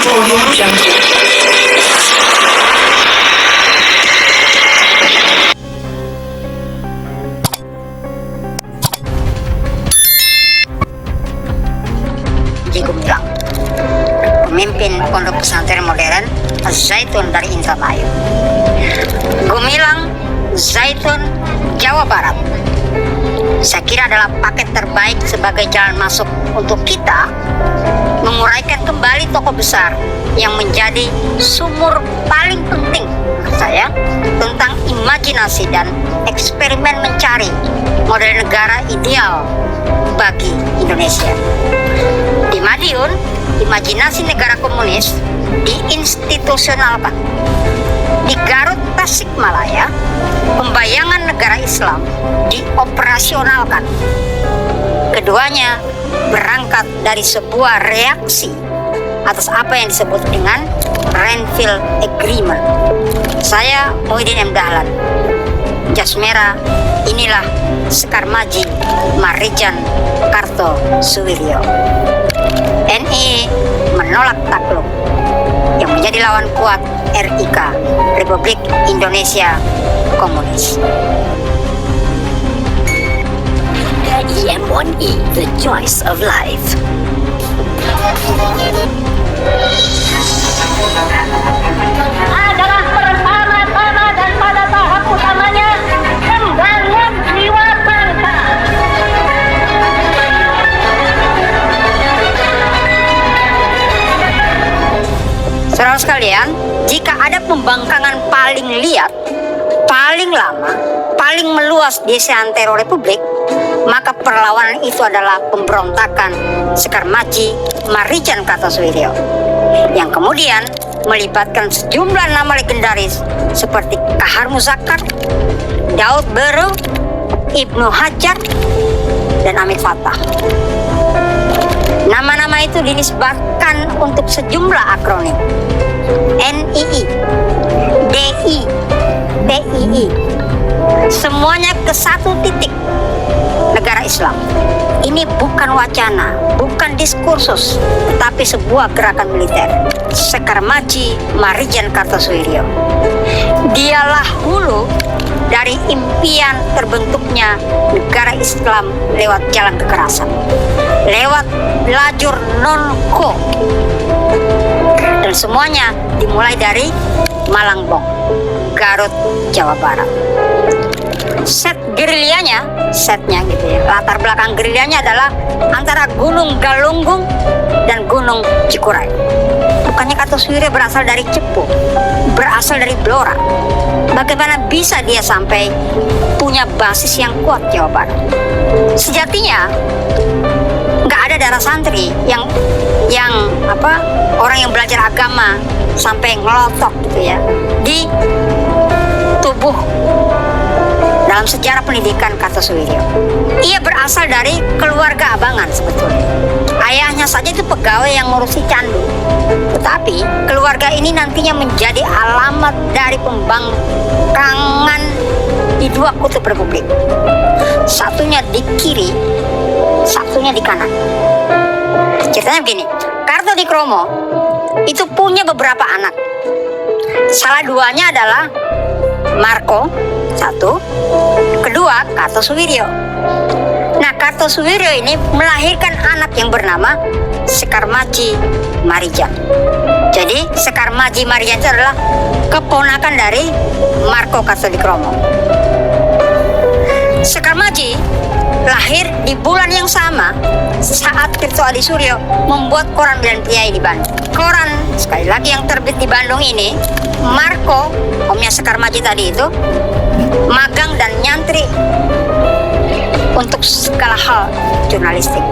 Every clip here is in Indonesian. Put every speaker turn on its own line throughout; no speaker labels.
Audio Jungle.
Gumilang, pemimpin pondok pesantren modern Zaitun dari Indramayu. Gumilang, Zaitun, Jawa Barat. Saya kira adalah paket terbaik sebagai jalan masuk untuk kita menguraikan kembali tokoh besar yang menjadi sumur paling penting menurut saya tentang imajinasi dan eksperimen mencari model negara ideal bagi Indonesia. Di Madiun, imajinasi negara komunis diinstitusionalkan. Di Garut, Tasikmalaya, pembayangan negara Islam dioperasionalkan. Keduanya berangkat dari sebuah reaksi atas apa yang disebut dengan Renville Agreement. Saya Muhyiddin M. Dahlan, jas merah, inilah Sekar Maji Marijan Kartosuwiryo. NI menolak takluk yang menjadi lawan kuat RIK, Republik Indonesia Komunis. IM1E, the choice of life.
Adalah pertama-tama dan pada tahap utamanya membangun jiwa bangsa.
Saudara sekalian, jika ada pembangkangan paling liar, paling lama, paling meluas di seantero Republik, maka perlawanan itu adalah pemberontakan Sekar Maji Marijan Kartosuwiryo yang kemudian melibatkan sejumlah nama legendaris seperti Kahar Muzakkar, Daud Beru, Ibnu Hajar, dan Hamid Fatah. Nama-nama itu dinisbatkan untuk sejumlah akronim: NII, DI, PII. Semuanya ke satu titik, negara Islam. Ini bukan wacana, bukan diskursus, tetapi sebuah gerakan militer. Sekar Maji Marijan Kartosuwiryo, dialah hulu dari impian terbentuknya negara Islam lewat jalan kekerasan, lewat lajur non-ko, dan semuanya dimulai dari Malangbong, Garut, Jawa Barat. Setnya gitu ya, latar belakang gerilyanya adalah antara Gunung Galunggung dan Gunung Cikuray. Bukannya Kartosuwiryo berasal dari Cepu, berasal dari Blora. Bagaimana bisa dia sampai punya basis yang kuat Jawa Barat? Sejatinya nggak ada darah santri yang orang yang belajar agama sampai ngelotok gitu ya di tubuh dalam sejarah pendidikan Kartosuwiryo. Ia berasal dari keluarga abangan sebetulnya. Ayahnya saja itu pegawai yang ngurusi candu. Tetapi keluarga ini nantinya menjadi alamat dari pembangkangan di dua kutub Republik. Satunya di kiri, satunya di kanan. Ceritanya begini, Kartodikromo itu punya beberapa anak. Salah duanya adalah Marco, satu, kedua Kartosuwiryo. Nah, Kartosuwiryo ini melahirkan anak yang bernama Sekar Maji Marijan. Jadi Sekar Maji Marijan itu adalah keponakan dari Marco Kartodikromo. Sekar Maji lahir di bulan yang sama saat Tirto Adisuryo membuat koran Bilan Priai di Bandung. Koran sekali lagi yang terbit di Bandung ini, Marco, omnya Sekar Maji tadi itu, magang dan nyantri untuk segala hal jurnalistik.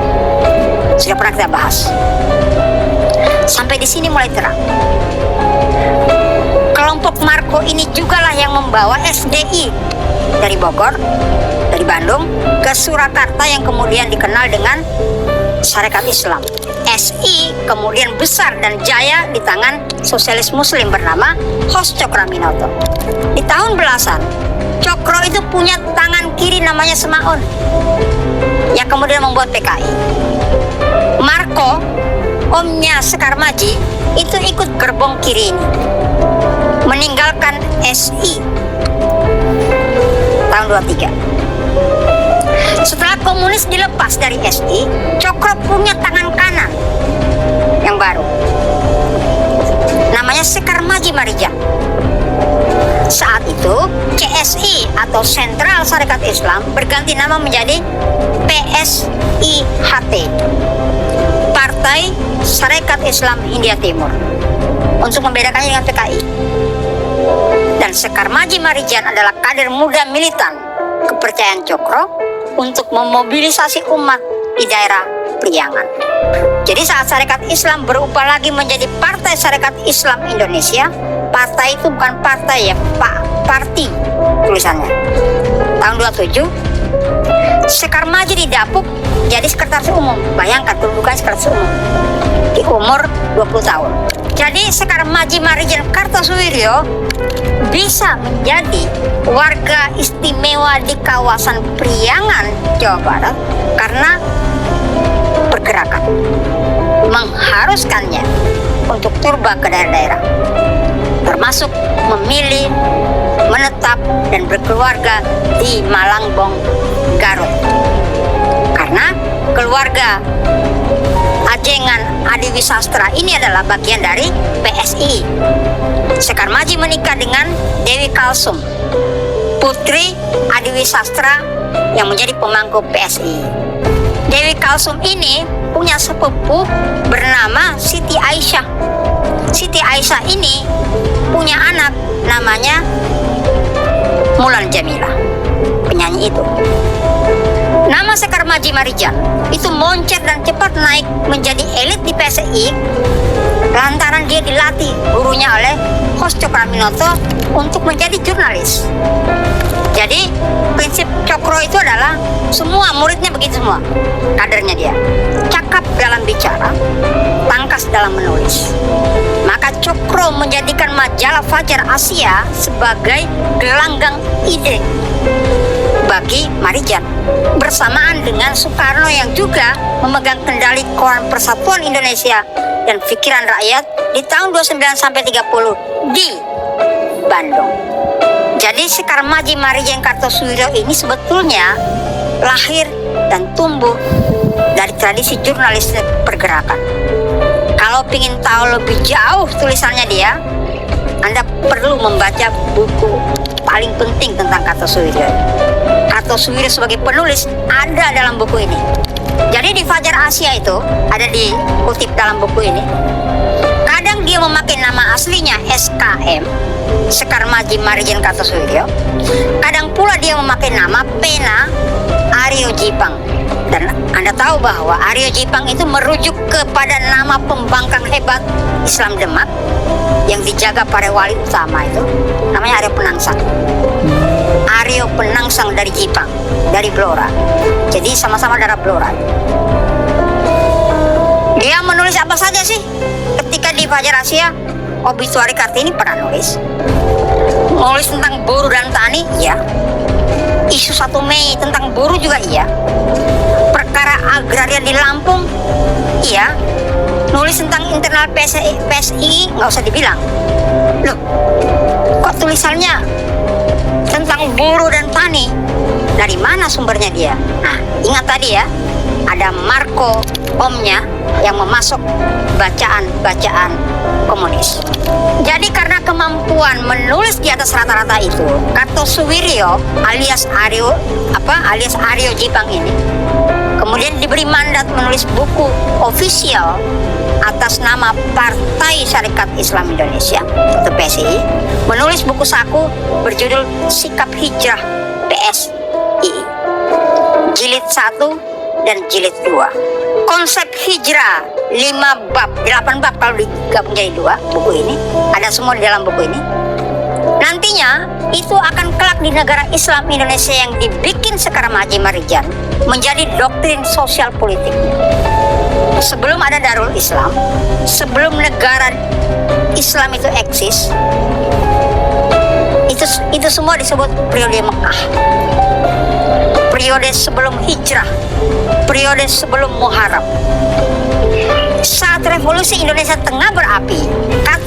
Sudah pernah kita bahas. Sampai di sini mulai terang. Kelompok Marco ini jugalah yang membawa SDI dari Bogor, dari Bandung ke Surakarta yang kemudian dikenal dengan Sarekat Islam. SI kemudian besar dan jaya di tangan sosialis muslim bernama Hos Cokraminoto. Di tahun belasan, Cokro itu punya tangan kiri namanya Semaun yang kemudian membuat PKI. Marco, omnya Sekar Maji, itu gerbong kiri ini, meninggalkan SI tahun 23. Setelah komunis dilepas dari SI, Cokro punya tangan kanan yang baru, namanya Sekar Maji Marijan. Saat itu CSI atau Sentral Sarekat Islam berganti nama menjadi PSIHT, Partai Sarekat Islam Hindia Timur, untuk membedakannya dengan PKI. Dan Sekar Maji Marijan adalah kader muda militan kepercayaan Cokro untuk memobilisasi umat di daerah Priangan. Jadi saat Sarekat Islam berubah lagi menjadi Partai Sarekat Islam Indonesia, partai itu bukan partai ya, Pak, parti tulisannya. Tahun 27, Sekar Maji didapuk jadi sekretaris umum. Bayangkan kedudukan sekretaris umum di umur 20 tahun. Jadi Sekar Maji Marijan Kartosuwiryo bisa menjadi warga istimewa di kawasan Priangan, Jawa Barat karena pergerakan mengharuskannya untuk turba ke daerah-daerah, termasuk memilih, menetap, dan berkeluarga di Malangbong, Garut. Karena keluarga Ajengan Adiwisastra ini adalah bagian dari PSI. Sekar Maji menikah dengan Dewi Kalsum, putri Adiwisastra yang menjadi pemangku PSI. Dewi Kalsum ini punya sepupu bernama Siti Aisyah. Siti Aisyah ini punya anak namanya Mulan Jamila, penyanyi itu. Nama Sekar Maji Marijan itu moncer dan cepat naik menjadi elit di PSI lantaran dia dilatih gurunya oleh Hos Cokroaminoto untuk menjadi jurnalis. Jadi prinsip Cokro itu adalah semua muridnya begitu semua, kadernya dia. Cakap dalam bicara, tangkas dalam menulis. Maka Cokro menjadikan majalah Fajar Asia sebagai gelanggang ide bagi Marijan, bersamaan dengan Soekarno yang juga memegang kendali Koran Persatuan Indonesia dan Pikiran Rakyat di tahun 29 sampai 30 di Bandung. Jadi Sekar Maji Marijan Kartosuwiryo ini sebetulnya lahir dan tumbuh dari tradisi jurnalistik pergerakan. Kalau ingin tahu lebih jauh tulisannya dia, Anda perlu membaca buku paling penting tentang Kartosuwiryo. Kartosuwiryo sebagai penulis ada dalam buku ini. Jadi di Fajar Asia itu ada dikutip dalam buku ini. Kadang dia memakai nama aslinya SKM, Sekar Maji Marijan Kartosuwiryo. Kadang pula dia memakai nama pena Aryo Jipang. Dan Anda tahu bahwa Aryo Jipang itu merujuk kepada nama pembangkang hebat Islam Demak yang dijaga para wali utama itu, namanya Aryo Penangsang. Aryo Penangsang dari Jipang, dari Blora. Jadi sama-sama darah Blora. Dia menulis apa saja sih? Ketika di Fajar Asia, obituari Kartini pernah nulis. Nulis tentang buruh dan tani, iya. Isu 1 Mei tentang buruh juga iya. Perkara agraria di Lampung, iya. Nulis tentang internal PSI nggak usah dibilang. Loh, kok tulisannya tentang buruh dan tani? Dari mana sumbernya dia? Nah, ingat tadi ya, ada Marco omnya yang memasuk bacaan-bacaan komunis. Jadi karena kemampuan menulis di atas rata-rata itu, Kartosuwiryo alias Aryo Jipang ini kemudian diberi mandat menulis buku ofisial atas nama Partai Sarekat Islam Indonesia atau PSI, menulis buku saku berjudul Sikap Hijrah PSI, jilid 1 dan jilid 2. Konsep hijrah 8 bab kalau digabung jadi 2 buku ini, ada semua di dalam buku ini. Nantinya itu akan kelak di negara Islam Indonesia yang dibikin Sekar Maji Marijan menjadi doktrin sosial politiknya. Sebelum ada Darul Islam, sebelum negara Islam itu eksis, itu semua disebut periode Mekah, periode sebelum hijrah, periode sebelum Muharram. Saat revolusi Indonesia tengah berapi,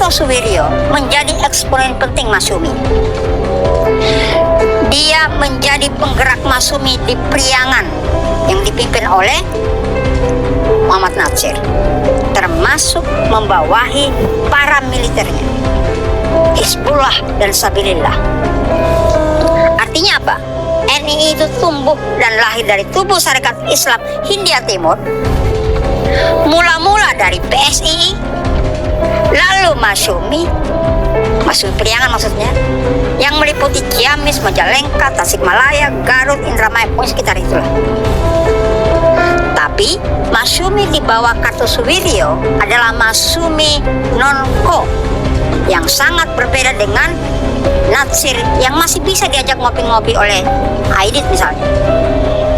Kartosuwiryo menjadi eksponen penting Masyumi. Dia menjadi penggerak Masyumi di Priangan yang dipimpin oleh Muhammad Natsir, termasuk membawahi para militernya, Hizbullah dan Sabilillah. Artinya apa? NII itu tumbuh dan lahir dari tubuh Sarekat Islam Hindia Timur, mula-mula dari PSII, lalu Masyumi Priangan maksudnya, yang meliputi Ciamis, Majalengka, Tasikmalaya, Garut, Indramayu, pokoknya sekitar itulah. Tapi Masyumi di bawah Kartosuwiryo adalah Masyumi non-ko yang sangat berbeda dengan Natsir yang masih bisa diajak ngopi-ngopi oleh Aidit misalnya.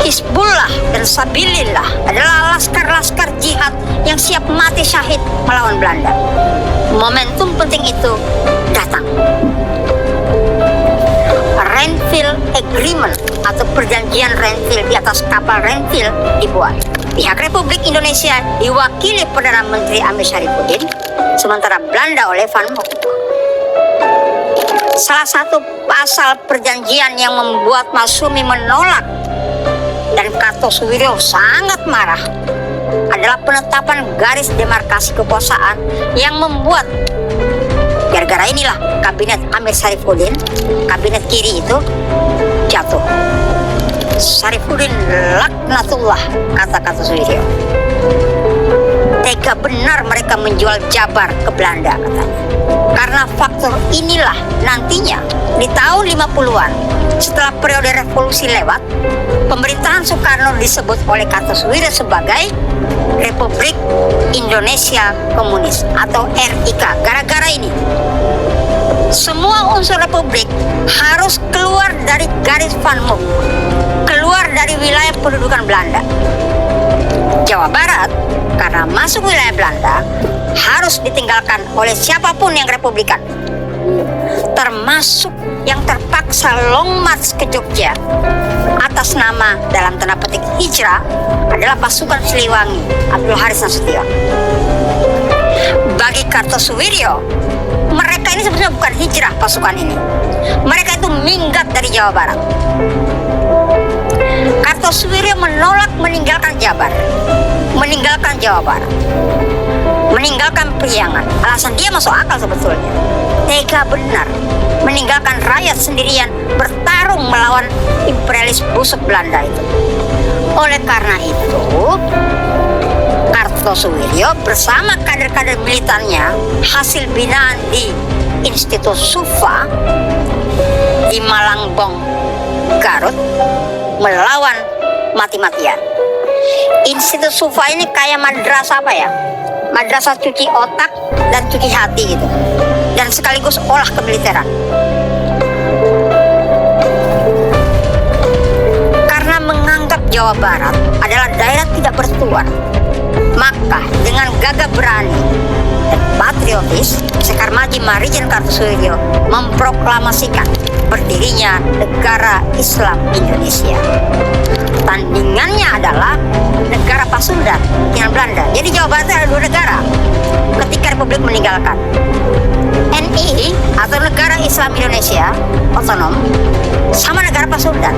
Hizbullah dan Sabilillah adalah laskar-laskar jihad yang siap mati syahid melawan Belanda. Momentum penting itu datang. Renville Agreement atau perjanjian Renville di atas kapal Renville dibuat. Pihak Republik Indonesia diwakili Perdana Menteri Amir Syarifuddin, sementara Belanda oleh Van Mook. Salah satu pasal perjanjian yang membuat Masyumi menolak dan Kartosuwiryo sangat marah adalah penetapan garis demarkasi kekuasaan yang membuat gara-gara inilah kabinet Amir Syarifuddin, kabinet kiri itu jatuh. Syarifuddin laknatullah, kata Kartosuwiryo. Tega benar mereka menjual Jabar ke Belanda, katanya. Karena faktor inilah nantinya di tahun 50-an setelah periode revolusi lewat, pemerintahan Soekarno disebut oleh Kartosuwiryo sebagai Republik Indonesia Komunis atau RIK. Gara-gara ini semua unsur republik harus keluar dari garis Van Mook, keluar dari wilayah pendudukan Belanda. Jawa Barat karena masuk wilayah Belanda harus ditinggalkan oleh siapapun yang republikan, termasuk yang terpaksa long march ke Jogja atas nama dalam tanda petik hijrah adalah pasukan Siliwangi Abdul Haris Nasution. Bagi Kartosuwiryo, mereka ini sebenarnya bukan hijrah pasukan ini, mereka itu minggat dari Jawa Barat. Kartosuwiryo menolak meninggalkan Jabar, meninggalkan Jawa Barat, meninggalkan Priangan. Alasan dia masuk akal sebetulnya. Tega benar meninggalkan rakyat sendirian bertarung melawan imperialis busuk Belanda itu. Oleh karena itu, Kartosuwiryo bersama kader-kader militannya hasil binaan di Institut Sufa di Malangbong, Garut, melawan mati-matian. Institut Sufa ini kayak madrasah apa ya? Madrasah cuci otak dan cuci hati gitu, dan sekaligus olah kemiliteran. Karena menganggap Jawa Barat adalah daerah tidak bertuan, maka dengan gagah berani dan patriotis, Sekar Maji Marijen Kartosuwiryo memproklamasikan berdirinya Negara Islam Indonesia. Tandingannya adalah negara Pasundan dengan Belanda. Jadi Jawa Barat ada dua negara ketika Republik meninggalkan. NII atau Negara Islam Indonesia Otonom sama negara Pasundan,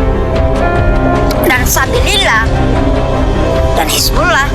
dan Sabilillah dan Hizbullah